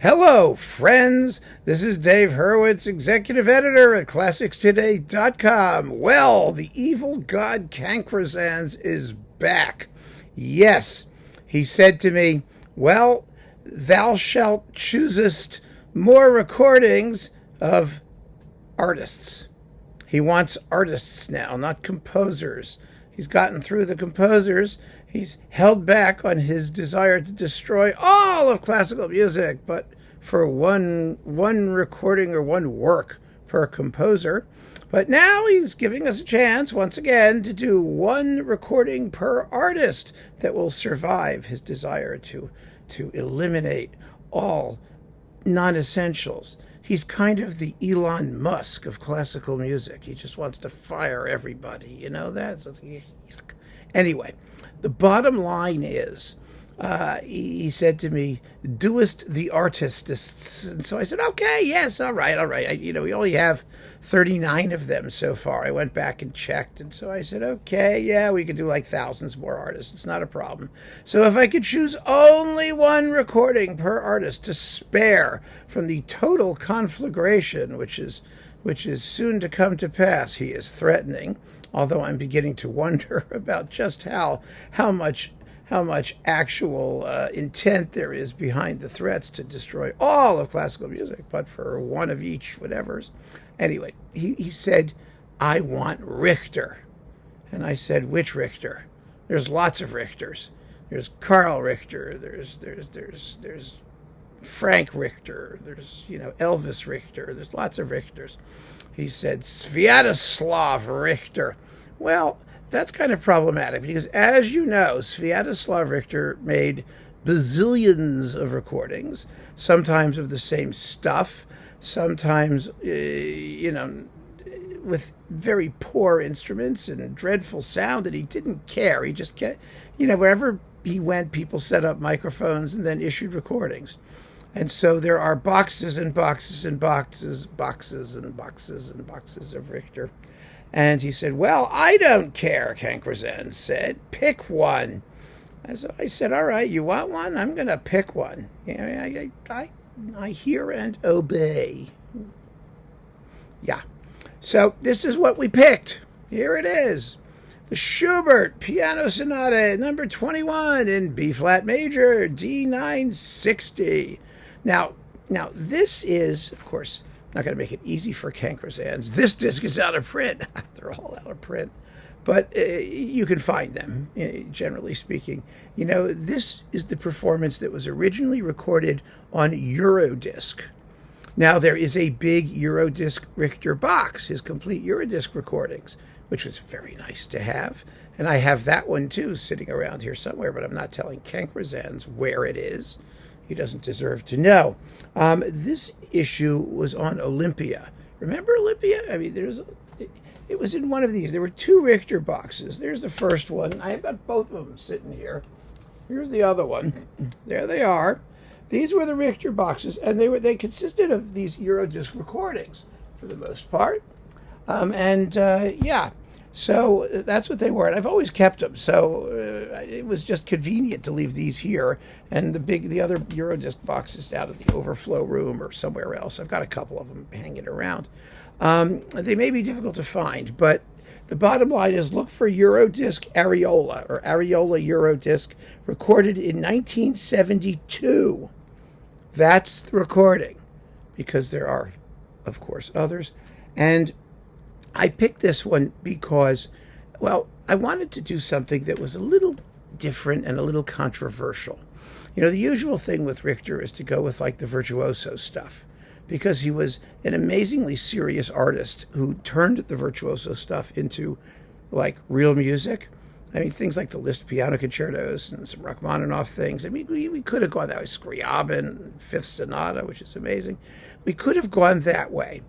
Hello, friends. This is Dave Hurwitz, executive editor at ClassicsToday.com. Well, the evil god Cancrozans is back. Yes, he said to me, well, thou shalt choosest more recordings of artists. He wants artists now, not composers. He's gotten through the composers. He's held back on his desire to destroy all of classical music, but for one recording or one work per composer. But now he's giving us a chance, once again, to do one recording per artist that will survive his desire to eliminate all non-essentials. He's kind of the Elon Musk of classical music. He just wants to fire everybody. You know that? So yuck. Anyway, the bottom line is, he said to me, doest the artists. And so I said, okay, yes, all right. We only have 39 of them so far. I went back and checked. And so I said, okay, yeah, we could do like thousands more artists. It's not a problem. So if I could choose only one recording per artist to spare from the total conflagration, which is soon to come to pass, he is threatening, although I'm beginning to wonder about just how much actual intent there is behind the threats to destroy all of classical music, but for one of each, whatever's. Anyway, he said, I want Richter. And I said, which Richter? There's lots of Richters. There's Carl Richter. There's Frank Richter. There's, Elvis Richter. There's lots of Richters. He said, Sviatoslav Richter. Well, that's kind of problematic because, as you know, Sviatoslav Richter made bazillions of recordings, sometimes of the same stuff, sometimes, with very poor instruments and dreadful sound, and he didn't care. He just kept, wherever he went, people set up microphones and then issued recordings. And so there are boxes and boxes and boxes of Richter. And he said, well, I don't care, Cancrozans said. Pick one. And so I said, all right, you want one? I'm going to pick one. I hear and obey. Yeah. So this is what we picked. Here it is. The Schubert Piano Sonata, number 21 in B-flat major, D960. Now, this is, of course, not going to make it easy for Cancrozans. This disc is out of print. They're all out of print. But you can find them, generally speaking. This is the performance that was originally recorded on Eurodisc. Now, there is a big Eurodisc Richter box, his complete Eurodisc recordings, which was very nice to have. And I have that one, too, sitting around here somewhere, but I'm not telling Cancrozans where it is. He doesn't deserve to know. This issue was on Olympia. Remember Olympia? I mean, it was in one of these. There were two Richter boxes. There's the first one. I've got both of them sitting here. Here's the other one. There they are. These were the Richter boxes, and they consisted of these Eurodisc recordings for the most part. So that's what they were, and I've always kept them. So it was just convenient to leave these here, and the other Eurodisc boxes out of the overflow room or somewhere else. I've got a couple of them hanging around. They may be difficult to find, but the bottom line is look for Eurodisc Areola or Areola Eurodisc, recorded in 1972. That's the recording, because there are, of course, others. And I picked this one because, well, I wanted to do something that was a little different and a little controversial. The usual thing with Richter is to go with like the virtuoso stuff, because he was an amazingly serious artist who turned the virtuoso stuff into like real music. I mean, things like the Liszt piano concertos and some Rachmaninoff things. I mean, we could have gone that way. Scriabin, Fifth Sonata, which is amazing. We could have gone that way.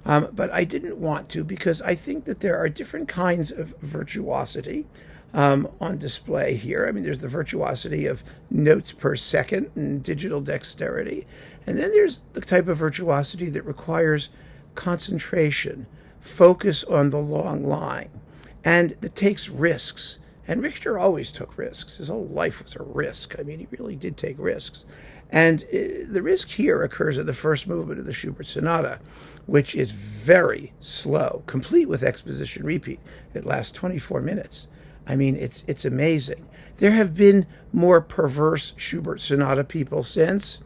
But I didn't want to, because I think that there are different kinds of virtuosity on display here. I mean, there's the virtuosity of notes per second and digital dexterity. And then there's the type of virtuosity that requires concentration, focus on the long line, and that takes risks. And Richter always took risks. His whole life was a risk. I mean, he really did take risks. And the risk here occurs in the first movement of the Schubert Sonata, which is very slow, complete with exposition repeat. It lasts 24 minutes. I mean, it's amazing. There have been more perverse Schubert Sonata people since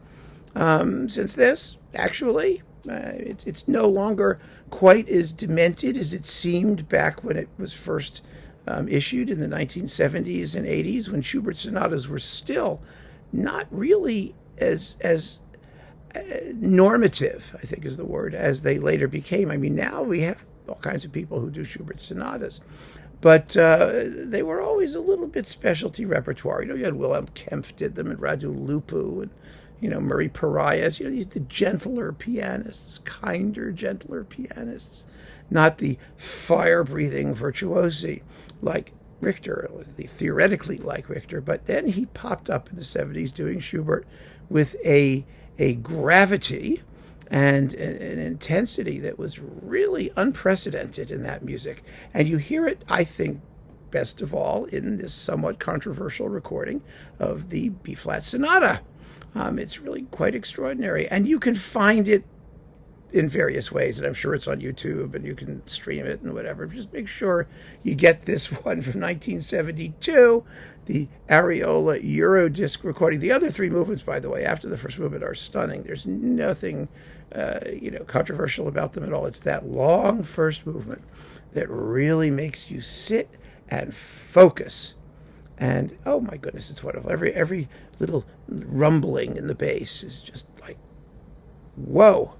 this, actually. It's no longer quite as demented as it seemed back when it was first issued in the 1970s and 80s, when Schubert sonatas were still not really as normative, I think is the word, as they later became. I mean, now we have all kinds of people who do Schubert sonatas, but they were always a little bit specialty repertoire. You know, you had Wilhelm Kempff did them, and Radu Lupu, and Murray Parias. These the gentler pianists, kinder, gentler pianists, not the fire-breathing virtuosi like Richter, theoretically like Richter. But then he popped up in the 70s doing Schubert with a gravity and an intensity that was really unprecedented in that music. And you hear it, I think, best of all in this somewhat controversial recording of the B-flat Sonata. It's really quite extraordinary. And you can find it in various ways, and I'm sure it's on YouTube, and you can stream it and whatever. Just make sure you get this one from 1972, the Areola Eurodisc recording. The other three movements, by the way, after the first movement, are stunning. There's nothing, controversial about them at all. It's that long first movement that really makes you sit and focus. And oh my goodness, it's wonderful. Every little rumbling in the bass is just like, whoa.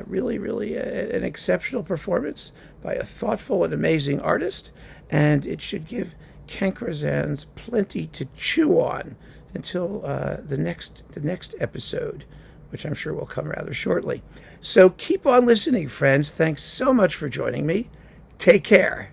Really, really an exceptional performance by a thoughtful and amazing artist, and it should give Kankrasans plenty to chew on until the next episode, which I'm sure will come rather shortly. So keep on listening, friends. Thanks so much for joining me. Take care.